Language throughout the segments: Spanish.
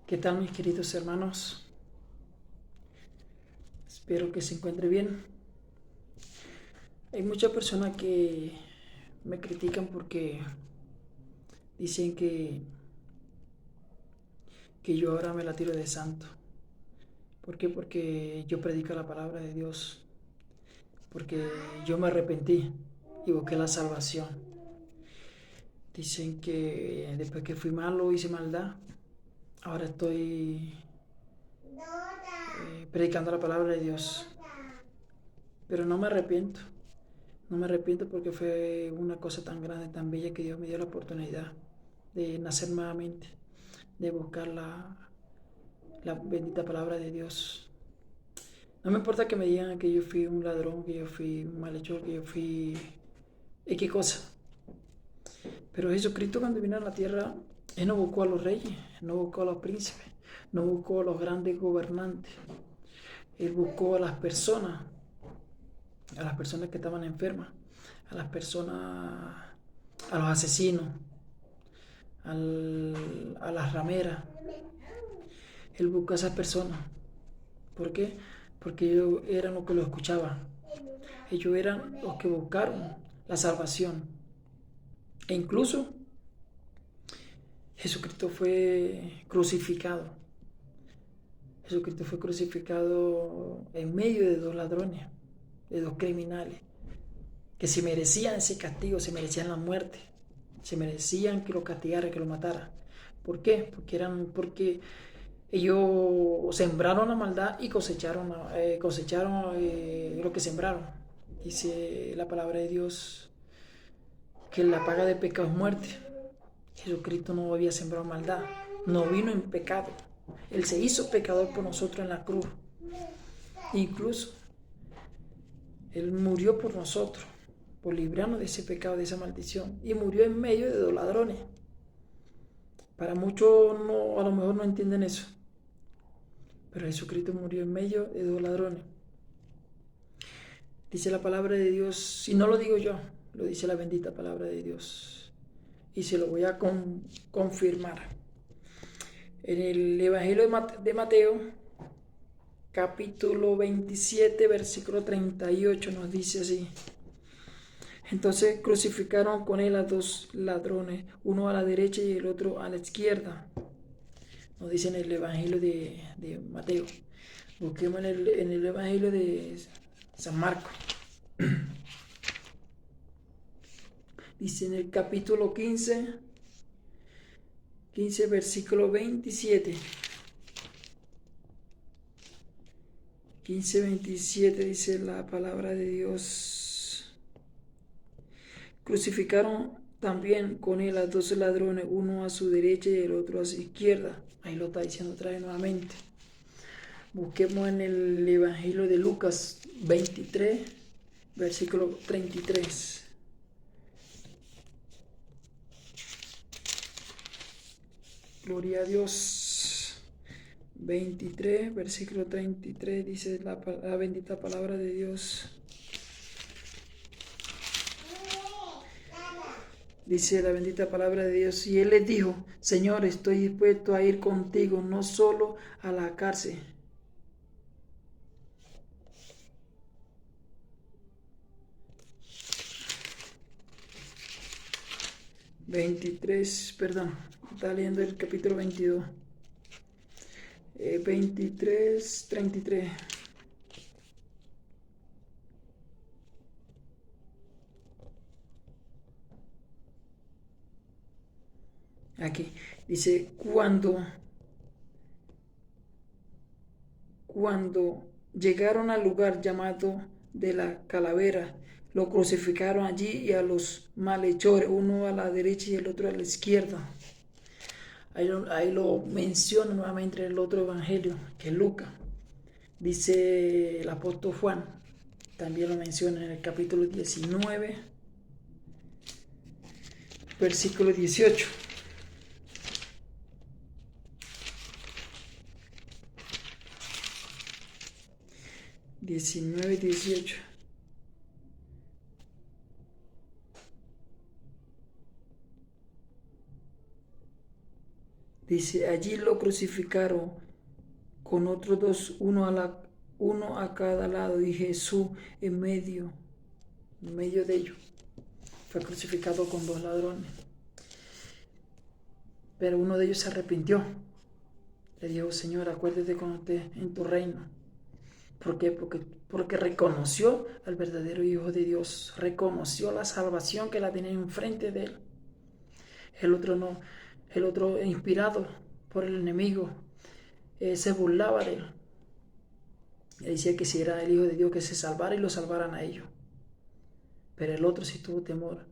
¿Qué tal, mis queridos hermanos? Espero que se encuentre bien. Hay muchas personas que me critican porque dicen que yo ahora me la tiro de santo. ¿Por qué? Porque yo predico la palabra de Dios. Porque yo me arrepentí y busqué la salvación. Dicen que después que fui malo, hice maldad. Ahora estoy predicando la palabra de Dios. Pero no me arrepiento. No me arrepiento porque fue una cosa tan grande, tan bella que Dios me dio la oportunidad de nacer nuevamente, de buscar la bendita palabra de Dios. No me importa que me digan que yo fui un ladrón, que yo fui un malhechor, que yo fui X cosa. Pero Jesucristo cuando vino a la tierra, Él no buscó a los reyes, no buscó a los príncipes, no buscó a los grandes gobernantes. Él buscó a las personas que estaban enfermas, a las personas, a los asesinos, a las rameras. Él buscó a esas personas. ¿Por qué? Porque ellos eran los que lo escuchaban. Ellos eran los que buscaron la salvación. E incluso Jesucristo fue crucificado. Jesucristo fue crucificado en medio de dos ladrones, de dos criminales, que se merecían ese castigo, se merecían la muerte, se merecían que lo castigara, que lo matara. ¿Por qué? Porque ellos sembraron la maldad y cosecharon lo que sembraron. Dice la palabra de Dios que la paga de pecado es muerte. Jesucristo no había sembrado maldad, no vino en pecado. Él se hizo pecador por nosotros en la cruz. Incluso Él murió por nosotros, por librarnos de ese pecado, de esa maldición. Y murió en medio de dos ladrones. Para muchos no, a lo mejor no entienden eso. Pero Jesucristo murió en medio de dos ladrones. Dice la palabra de Dios, y no lo digo yo, lo dice la bendita palabra de Dios. Y se lo voy a confirmar. En el Evangelio de Mateo, capítulo 27, versículo 38, nos dice así. Entonces crucificaron con él a dos ladrones, uno a la derecha y el otro a la izquierda. Nos dice en el Evangelio de Mateo. Busquemos en el Evangelio de San Marcos. Dice en el capítulo 15, versículo 27. 15, 27 dice la palabra de Dios. Crucificaron también con él a dos ladrones, uno a su derecha y el otro a su izquierda. Ahí lo está diciendo otra vez nuevamente. Busquemos en el Evangelio de Lucas 23, versículo 33. Gloria a Dios. 23, versículo 33, dice la bendita palabra de Dios. Dice la bendita palabra de Dios. Y él les dijo: Señor, estoy dispuesto a ir contigo, no solo a la cárcel. Está leyendo el capítulo 22. 23, 33. Aquí dice: cuando llegaron al lugar llamado de la calavera, lo crucificaron allí y a los malhechores, uno a la derecha y el otro a la izquierda. Ahí lo menciona nuevamente en el otro evangelio, que es Lucas. Dice el apóstol Juan, también lo menciona en el capítulo 19, versículo 18. 19, 18. Dice, allí lo crucificaron con otros dos, uno a cada lado, y Jesús en medio de ellos. Fue crucificado con dos ladrones. Pero uno de ellos se arrepintió. Le dijo, Señor, acuérdate cuando estés en tu reino. ¿Por qué? Porque reconoció al verdadero Hijo de Dios. Reconoció la salvación que la tenía enfrente de él. El otro no. El otro, inspirado por el enemigo, se burlaba de él. Le decía que si era el Hijo de Dios, que se salvara y lo salvaran a ellos. Pero el otro sí tuvo temor.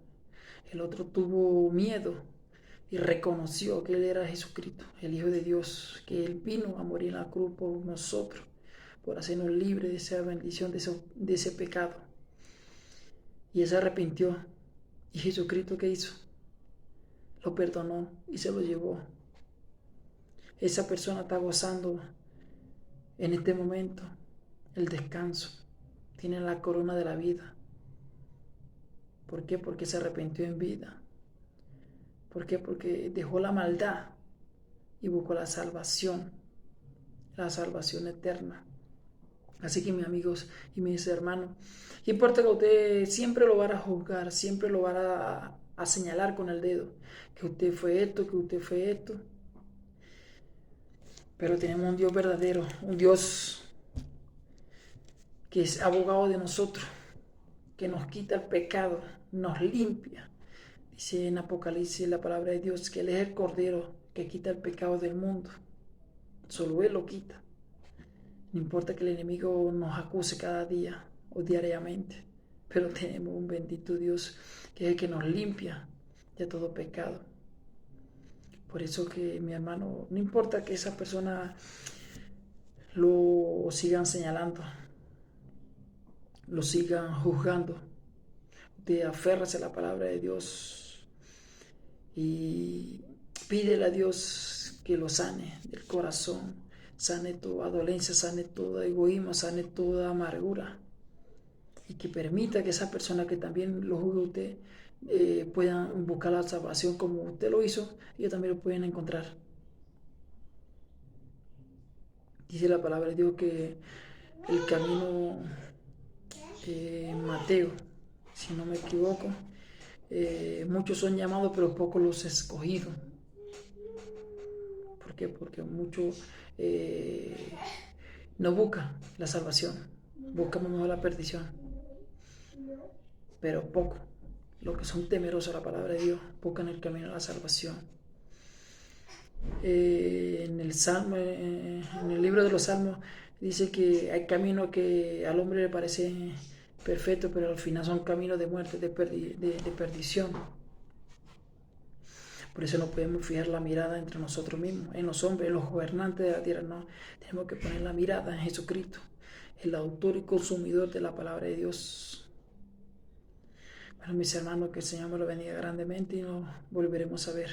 El otro tuvo miedo y reconoció que Él era Jesucristo, el Hijo de Dios, que Él vino a morir en la cruz por nosotros, por hacernos libres de esa bendición, de ese pecado. Y Él se arrepintió. ¿Y Jesucristo qué hizo? Lo perdonó y se lo llevó. Esa persona está gozando en este momento el descanso. Tiene la corona de la vida. ¿Por qué? Porque se arrepintió en vida. ¿Por qué? Porque dejó la maldad y buscó la salvación eterna. Así que mis amigos y mis hermanos, no importa que usted siempre lo van a juzgar, siempre lo van a señalar con el dedo, que usted fue esto, que usted fue esto. Pero tenemos un Dios verdadero, un Dios que es abogado de nosotros, que nos quita el pecado, nos limpia. Dice en Apocalipsis la palabra de Dios que Él es el Cordero que quita el pecado del mundo. Solo Él lo quita. No importa que el enemigo nos acuse cada día o diariamente, pero tenemos un bendito Dios que es el que nos limpia de todo pecado. Por eso que, mi hermano, no importa que esa persona lo sigan señalando, lo sigan juzgando, usted aférrese a la palabra de Dios y pídele a Dios que lo sane del corazón, sane toda dolencia, sane todo egoísmo, sane toda amargura, y que permita que esa persona que también lo juzgue a usted puedan buscar la salvación como usted lo hizo, ellos también lo pueden encontrar. Dice la palabra de Dios que el camino, Mateo, si no me equivoco, muchos son llamados pero pocos los escogidos. ¿Por qué? Porque muchos no buscan la salvación, buscamos mejor la perdición, pero pocos, los que son temerosos a la palabra de Dios, buscan el camino a la salvación. En el Salmo, en el libro de los Salmos, dice que hay caminos que al hombre le parecen perfectos, pero al final son caminos de muerte, de perdición. Por eso no podemos fijar la mirada entre nosotros mismos, en los hombres, en los gobernantes de la tierra, no. Tenemos que poner la mirada en Jesucristo, el autor y consumidor de la palabra de Dios. Bueno, mis hermanos, que el Señor me lo bendiga grandemente y nos volveremos a ver.